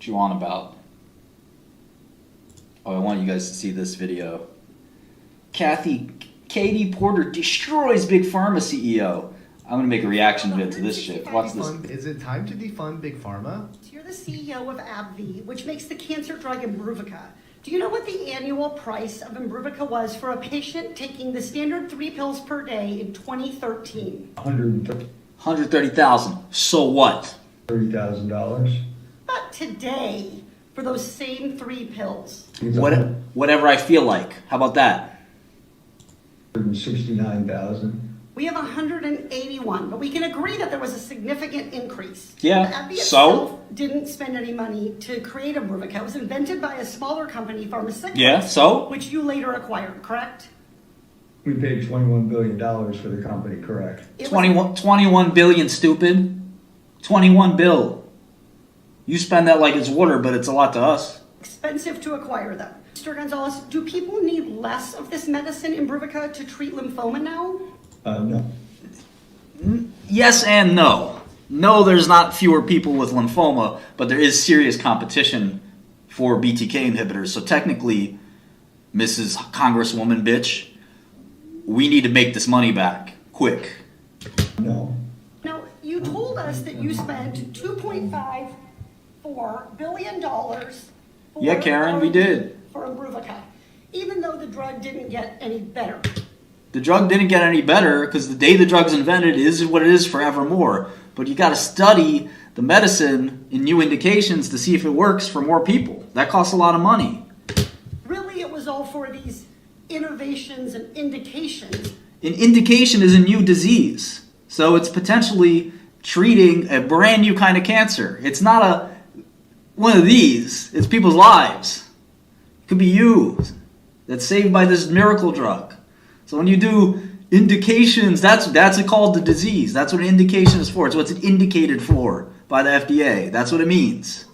What you on about? Oh, I want you guys to see this video. Katie Porter destroys Big Pharma CEO. I'm gonna make a reaction vid to this shit. Watch this. Is it time to defund Big Pharma? You're the CEO of AbbVie, which makes the cancer drug Imbruvica. Do you know what the annual price of Imbruvica was for a patient taking the standard 3 pills per day in 2013? $130,000. So what? $30,000. But today, for those same 3 pills. Whatever I feel like. How about that? $169,000. We have 181, but we can agree that there was a significant increase. Yeah, AbbVie so? itself didn't spend any money to create Imbruvica. It was invented by a smaller company, Pharma, Yeah, so? which you later acquired, correct? We paid $21 billion for the company, correct? It was 21 billion, stupid. 21 bill. You spend that like it's water, but it's a lot to us. expensive to acquire them. Mr. Gonzalez, do people need less of this medicine, Imbruvica, to treat lymphoma now? No. Yes and no. No, there's not fewer people with lymphoma, but there is serious competition for BTK inhibitors. So technically, Mrs. Congresswoman bitch, we need to make this money back. Quick. No. Now, you told us that you spent $2.54 billion for Yeah, Karen, we did. For Imbruvica, even though the drug didn't get any better. The drug didn't get any better because the day the drug's invented is what it is forevermore. But you got to study the medicine in new indications to see if it works for more people. That costs a lot of money. Really, it was all for these innovations and indications. An indication is a new disease. So it's potentially treating a brand new kind of cancer. It's not one of these. It's people's lives. It could be you that's saved by this miracle drug. So when you do indications, that's called the disease. That's what an indication is for. It's what's indicated for by the FDA. That's what it means.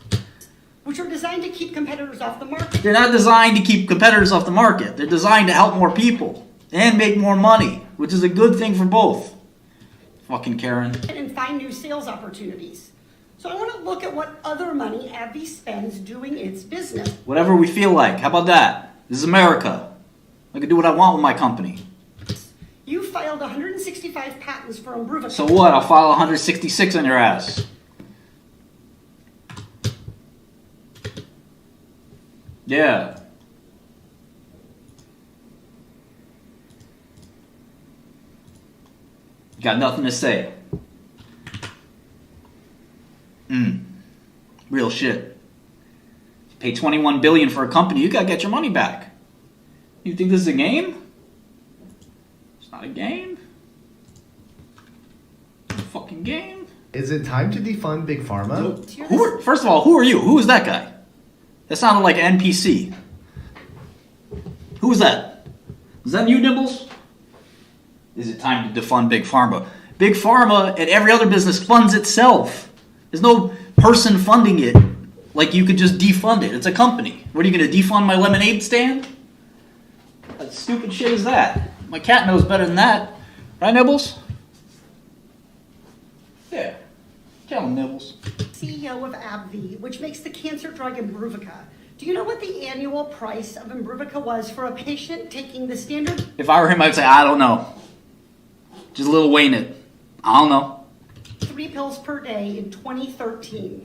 Which are designed to keep competitors off the market. They're not designed to keep competitors off the market. They're designed to help more people and make more money, which is a good thing for both. Fucking Karen. And find new sales opportunities. So I want to look at what other money AbbVie spends doing its business. Whatever we feel like. How about that? This is America. I can do what I want with my company. You filed 165 patents for Imbruvica. So what? I'll file 166 on your ass. Yeah. Got nothing to say. Real shit. You pay $21 billion for a company, you gotta get your money back. You think this is a game? It's not a game. It's a fucking game. Is it time to defund Big Pharma? First of all, who are you? Who is that guy? That sounded like an NPC. Who is that? Is that you, Nibbles? Is it time to defund Big Pharma? Big Pharma and every other business funds itself. There's no person funding it like you could just defund it. It's a company. What are you going to defund my lemonade stand? What stupid shit is that? My cat knows better than that. Right, Nibbles? Yeah. Tell him, Nibbles. CEO of AbbVie, which makes the cancer drug Imbruvica. Do you know what the annual price of Imbruvica was for a patient taking the standard If I were him, I'd say, I don't know. Just Lil Wayne it. I don't know. 3 pills per day in 2013?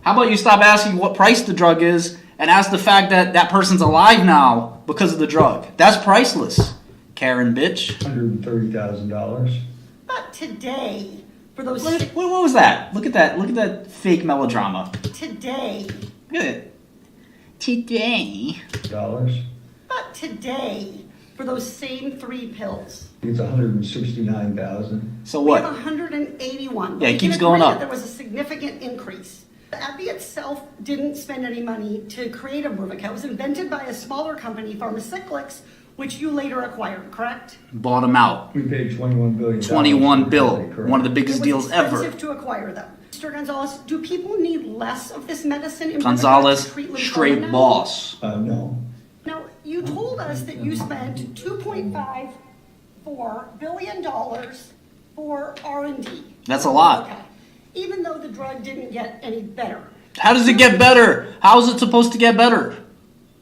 How about you stop asking what price the drug is and ask the fact that that person's alive now because of the drug? That's priceless, Karen bitch. $130,000. But today, for those What was that? Look at that. Look at that fake melodrama. today, Look at it. Today. but today, for those same 3 pills. It's $169,000. So We have what? 181. Yeah, it We keeps can going agree up. that there was a significant increase. AbbVie itself didn't spend any money to create Imbruvica. It was invented by a smaller company, Pharma, which you later acquired, correct? Bought him out. We paid $21 billion. 21 for the bill. company, correct? One of the biggest It was deals ever. expensive to acquire them. Mr. Gonzalez, do people need less of this medicine? Imbruvica, Gonzalez, to treat lymphoma straight now? boss. No. Now, you told us that you spent $2.54 billion for R&D. That's a lot. Okay. Even though the drug didn't get any better. How does it get better? How is it supposed to get better?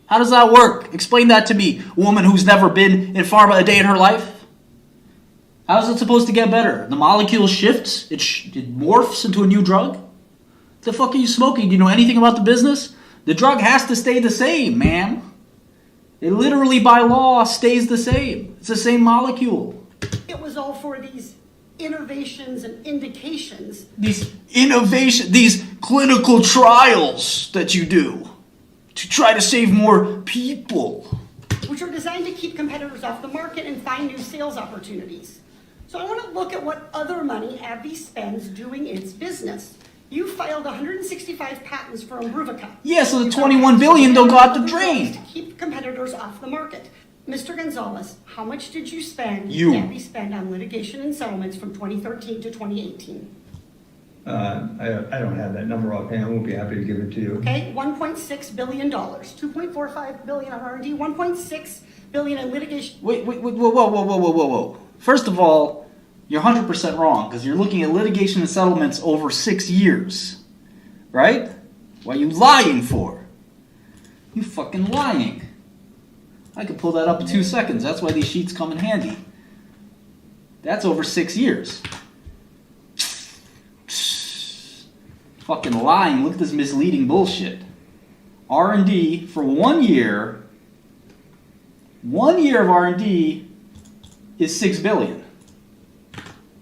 How does that work? Explain that to me, woman who's never been in pharma a day in her life. How is it supposed to get better? The molecule shifts? It morphs into a new drug? What the fuck are you smoking? Do you know anything about the business? The drug has to stay the same, ma'am. It literally, by law, stays the same. It's the same molecule. It was all for these innovations and indications. These clinical trials that you do to try to save more people. Which are designed to keep competitors off the market and find new sales opportunities. So I want to look at what other money AbbVie spends doing its business. You filed 165 patents for Imbruvica. Yeah, so the 21 billion don't go out the drain. To keep competitors off the market. Mr. Gonzalez, how much did you spend, You. AbbVie spend on litigation and settlements from 2013 to 2018? I don't have that number offhand. I won't be happy to give it to you. Okay, $1.6 billion, $2.45 billion on R&D, $1.6 billion in litigation. Wait, whoa. First of all, you're 100% wrong, because you're looking at litigation and settlements over 6 years. Right? What are you lying for? You fucking lying. I could pull that up in 2 seconds. That's why these sheets come in handy. That's over 6 years. Fucking lying. Look at this misleading bullshit. R&D for 1 year. 1 year of R&D is $6 billion.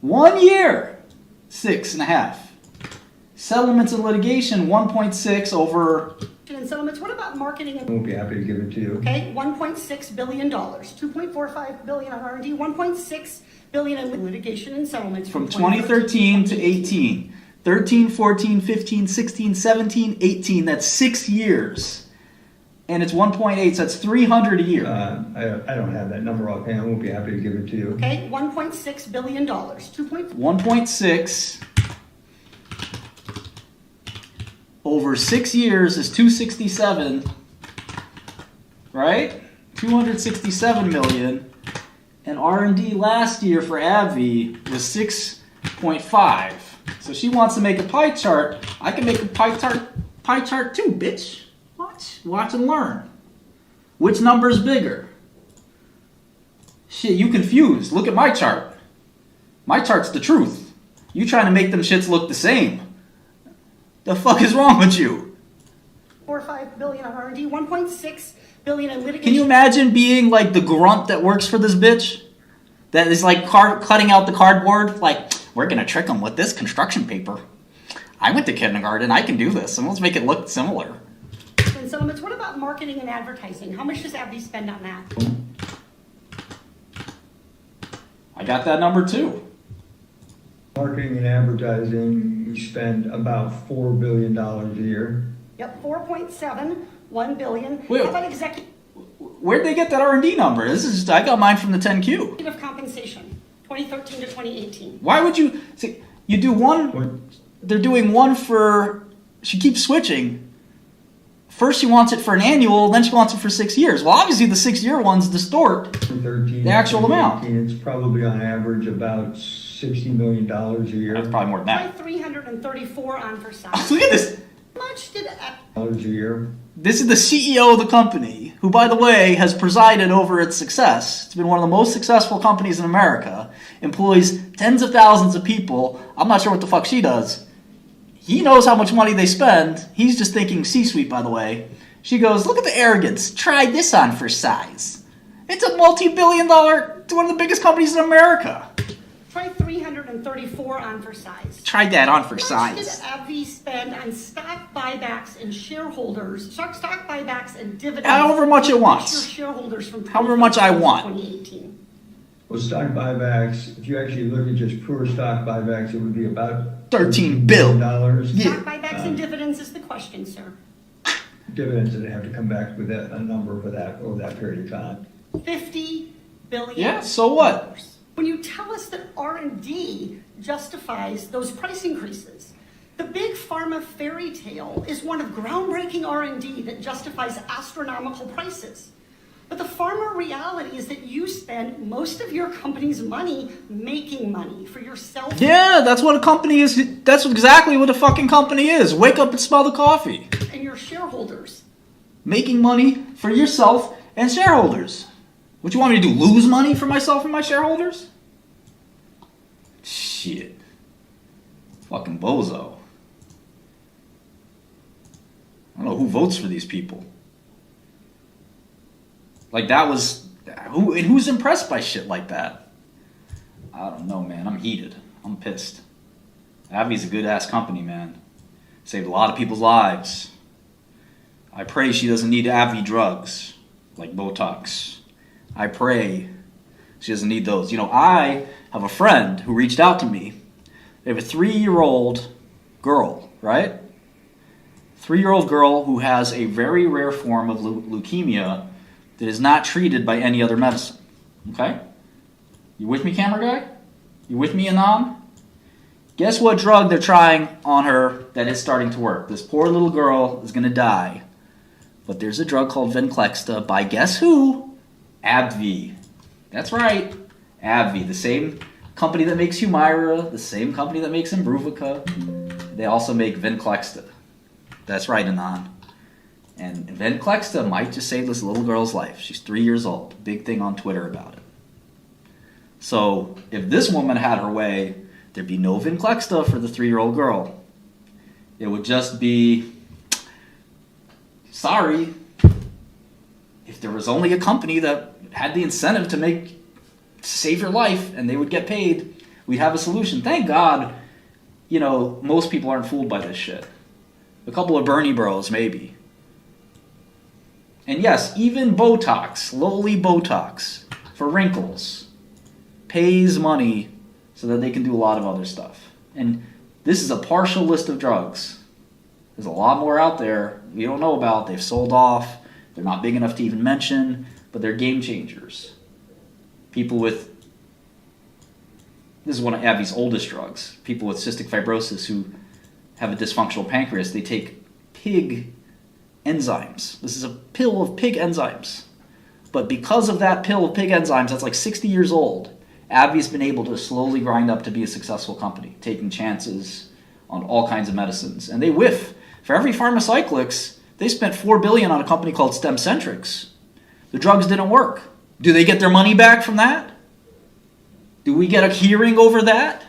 1 year, 6.5. Settlements and litigation, 1.6 over. And settlements, what about marketing I and... won't be happy to give it to you. Okay, $1.6 billion, $2.45 billion on R&D, $1.6 billion in litigation and settlements From 2013 to 18. 13, 14, 15, 16, 17, 18. That's 6 years. And it's 1.8, so that's 300 a year. I don't have that number offhand. I won't be happy to give it to you. Okay, $1.6 billion, 1.6 over 6 years is 267, right? 267 million. And R&D last year for AbbVie was 6.5. So she wants to make a pie chart. I can make a pie chart too, bitch. Watch and learn. Which number's bigger? Shit, you confused. Look at my chart. My chart's the truth. You trying to make them shits look the same. The fuck is wrong with you? $4.5 billion on R&D, $1.6 billion in litigation. Can you imagine being like the grunt that works for this bitch? That is like cutting out the cardboard? Like, we're gonna trick them with this construction paper. I went to kindergarten, I can do this, and let's make it look similar. And settlements, what about marketing and advertising? How much does AbbVie spend on that? I got that number too. Marketing and advertising, we spend about $4 billion a year. Yep, 4.71 billion. Wait. How about executive Where'd they get that R&D number? I got mine from the 10Q. compensation, 2013 to 2018? Why would you see? You do one. What? They're doing one for. She keeps switching. First she wants it for an annual, then she wants it for 6 years. Well, obviously the 6 year ones distort 13, the actual amount. It's probably on average about $60 million a year. That's probably more than Try that. 334 on for size. Look at this. How much did Dollars a year. This is the CEO of the company, who, by the way, has presided over its success. It's been one of the most successful companies in America. Employs tens of thousands of people. I'm not sure what the fuck she does. He knows how much money they spend. He's just thinking C-suite, by the way. She goes, look at the arrogance. Try this on for size. It's a multi-billion dollar, it's one of the biggest companies in America. Try 334 on for size. Try that on for How much did size. AbbVie spend on stock buybacks and shareholders, stock buybacks and dividends? However much it wants. Your shareholders from However much I want. 2018. Well, stock buybacks, if you actually look at just pure stock buybacks, it would be about $13 billion. Yeah. Stock buybacks and dividends is the question, sir. Dividends, and they have to come back with a number for that over that period of time. $50 billion. Yeah, so what? When you tell us that R&D justifies those price increases, the big pharma fairy tale is one of groundbreaking R&D that justifies astronomical prices. But the pharma reality is that you spend most of your company's money making money for yourself. Yeah, that's what a company is. That's exactly what a fucking company is. Wake up and smell the coffee. And your shareholders. making money for yourself and shareholders. What you want me to do, lose money for myself and my shareholders? Shit. Fucking bozo. I don't know who votes for these people. Like that was, who's impressed by shit like that? I don't know, man. I'm heated. I'm pissed. AbbVie's a good ass company, man. Saved a lot of people's lives. I pray she doesn't need AbbVie drugs like Botox. I pray she doesn't need those. You know, I have a friend who reached out to me. They have a 3-year-old girl, right? 3-year-old girl who has a very rare form of leukemia that is not treated by any other medicine. Okay? You with me, camera guy? You with me, Anam? Guess what drug they're trying on her that is starting to work? This poor little girl is going to die. But there's a drug called Venclexta by guess who? AbbVie. That's right. AbbVie, the same company that makes Humira, the same company that makes Imbruvica. They also make Venclexta. That's right, Anon. And Venclexta might just save this little girl's life. She's 3 years old. Big thing on Twitter about it. So if this woman had her way, there'd be no Venclexta for the 3-year-old girl. It would just be, sorry, if there was only a company that had the incentive to save your life and they would get paid, we'd have a solution. Thank God, you know, most people aren't fooled by this shit. A couple of Bernie bros, maybe. And yes, even Botox, lowly Botox for wrinkles, pays money so that they can do a lot of other stuff. And this is a partial list of drugs. There's a lot more out there we don't know about. They've sold off. They're not big enough to even mention, but they're game changers. People with, this is one of AbbVie's oldest drugs, people with cystic fibrosis who have a dysfunctional pancreas, they take pig enzymes. This is a pill of pig enzymes. But because of that pill of pig enzymes, that's like 60 years old, AbbVie's been able to slowly grind up to be a successful company, taking chances on all kinds of medicines. And they whiff. For every pharmacyclics, they spent $4 billion on a company called Stemcentrx. The drugs didn't work. Do they get their money back from that? Do we get a hearing over that?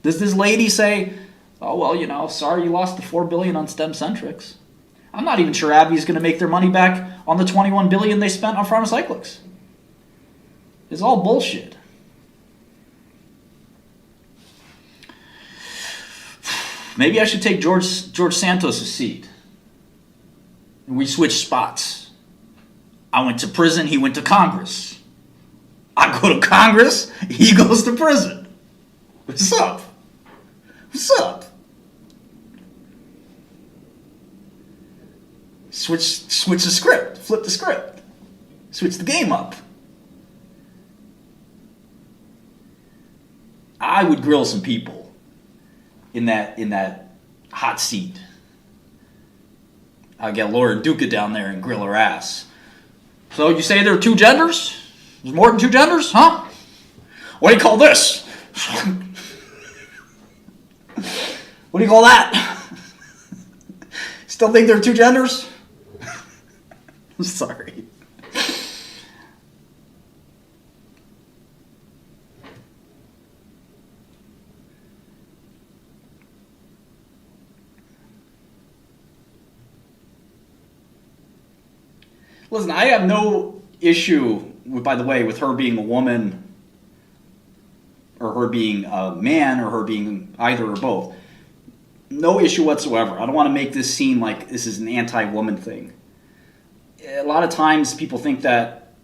Does this lady say, oh, well, you know, sorry you lost the $4 billion on Stemcentrx. I'm not even sure AbbVie's going to make their money back on the $21 billion they spent on pharmacyclics. It's all bullshit. Maybe I should take George Santos' seat. And we switch spots. I went to prison, he went to Congress. I go to Congress, he goes to prison. What's up? What's up? Switch the script, flip the script. Switch the game up. I would grill some people in that hot seat. I'll get Laura Duca down there and grill her ass. So you say there are 2 genders? There's more than 2 genders, huh? What do you call this? What do you call that? Still think there are 2 genders? I'm sorry. Listen, I have no issue, by the way, with her being a woman or her being a man or her being either or both. No issue whatsoever. I don't want to make this seem like this is an anti-woman thing. A lot of times people think that,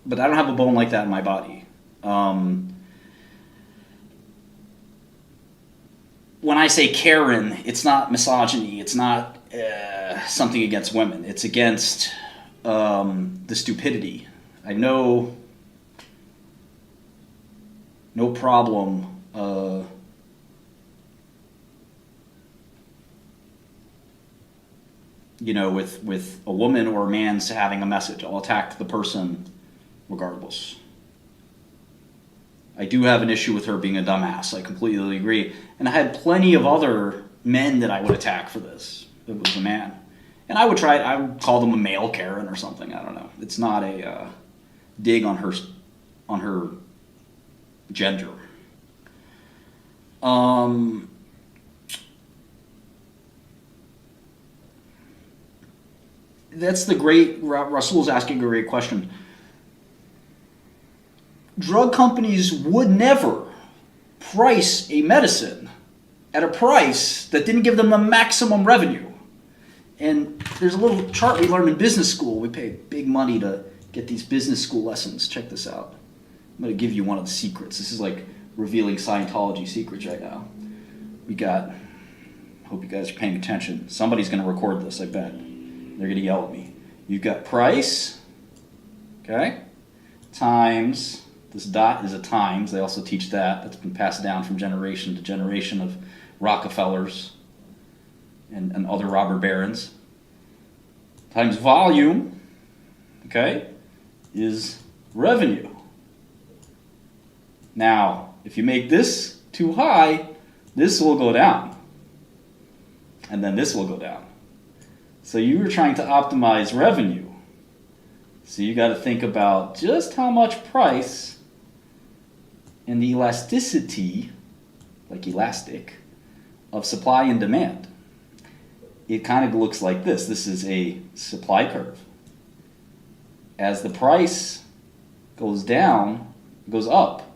but I don't have a bone like that in my body. When I say Karen, it's not misogyny. It's not something against women. It's against the stupidity. I know no problem with a woman or a man having a message. I'll attack the person regardless. I do have an issue with her being a dumbass. I completely agree. And I had plenty of other men that I would attack for this. If it was a man. And I would call them a male Karen or something. I don't know. It's not a dig on her gender. That's the great, Rasul's asking a great question. Drug companies would never price a medicine at a price that didn't give them the maximum revenue. And there's a little chart we learned in business school. We pay big money to get these business school lessons. Check this out. I'm going to give you one of the secrets. This is like revealing Scientology secrets right now. Hope you guys are paying attention. Somebody's going to record this, I bet. They're going to yell at me. You've got price, okay, times, this dot is a times. They also teach that. That's been passed down from generation to generation of Rockefellers and other robber barons. Times volume, okay, is revenue. Now, if you make this too high, this will go down. And then this will go down. So you were trying to optimize revenue. So you got to think about just how much price and the elasticity, like elastic, of supply and demand. It kind of looks like this. This is a supply curve. As the price goes down, goes up,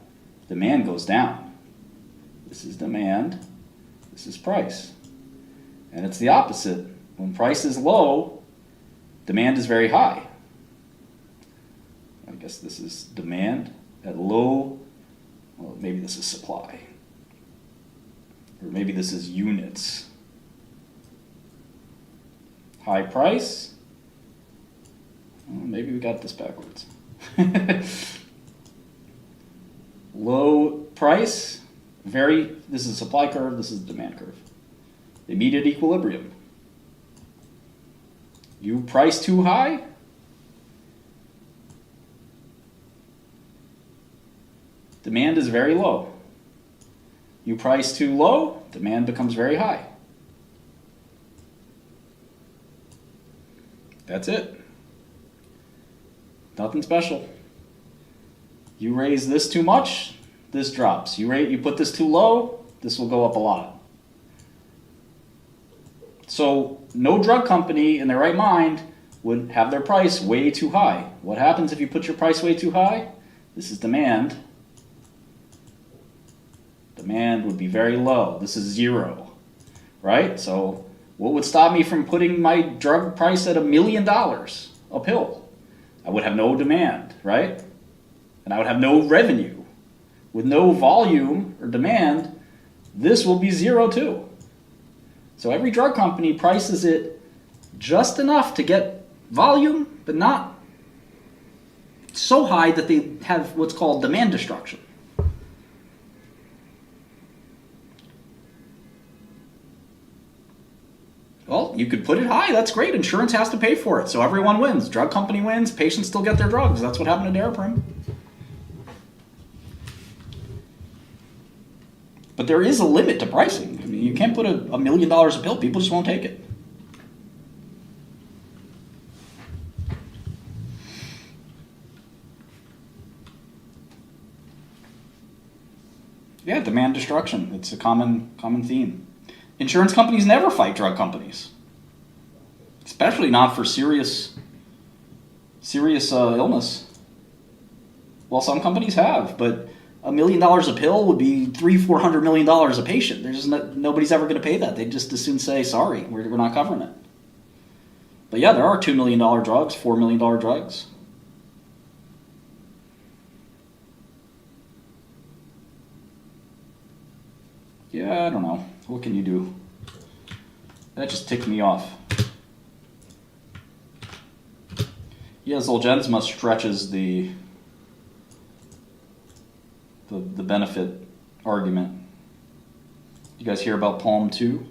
demand goes down. This is demand, this is price. And it's the opposite. When price is low, demand is very high. I guess this is demand at low, well, maybe this is supply. Or maybe this is units. High price, well, maybe we got this backwards. Low price, this is a supply curve, this is a demand curve. Immediate equilibrium. You price too high, demand is very low. You price too low, demand becomes very high. That's it. Nothing special. You raise this too much, this drops. You put this too low, this will go up a lot. So no drug company in their right mind would have their price way too high. What happens if you put your price way too high? This is demand. Demand would be very low. This is 0, right? So what would stop me from putting my drug price at $1 million a pill? I would have no demand, right? And I would have no revenue. With no volume or demand, this will be 0 too. So every drug company prices it just enough to get volume, but not so high that they have what's called demand destruction. Well, you could put it high, that's great. Insurance has to pay for it, so everyone wins. Drug company wins, patients still get their drugs. That's what happened to Daraprim. But there is a limit to pricing. I mean, you can't put $1 million a pill. People just won't take it. Yeah, demand destruction. It's a common theme. Insurance companies never fight drug companies, especially not for serious illness. Well, some companies have, but $1 million a pill would be $300-400 million a patient. There's nobody's ever going to pay that. They just as soon say, sorry, we're not covering it. But yeah, there are $2 million drugs, $4 million drugs. Yeah, I don't know. What can you do? That just ticked me off. Yeah, Zolgensma stretches the benefit argument. You guys hear about Palm 2?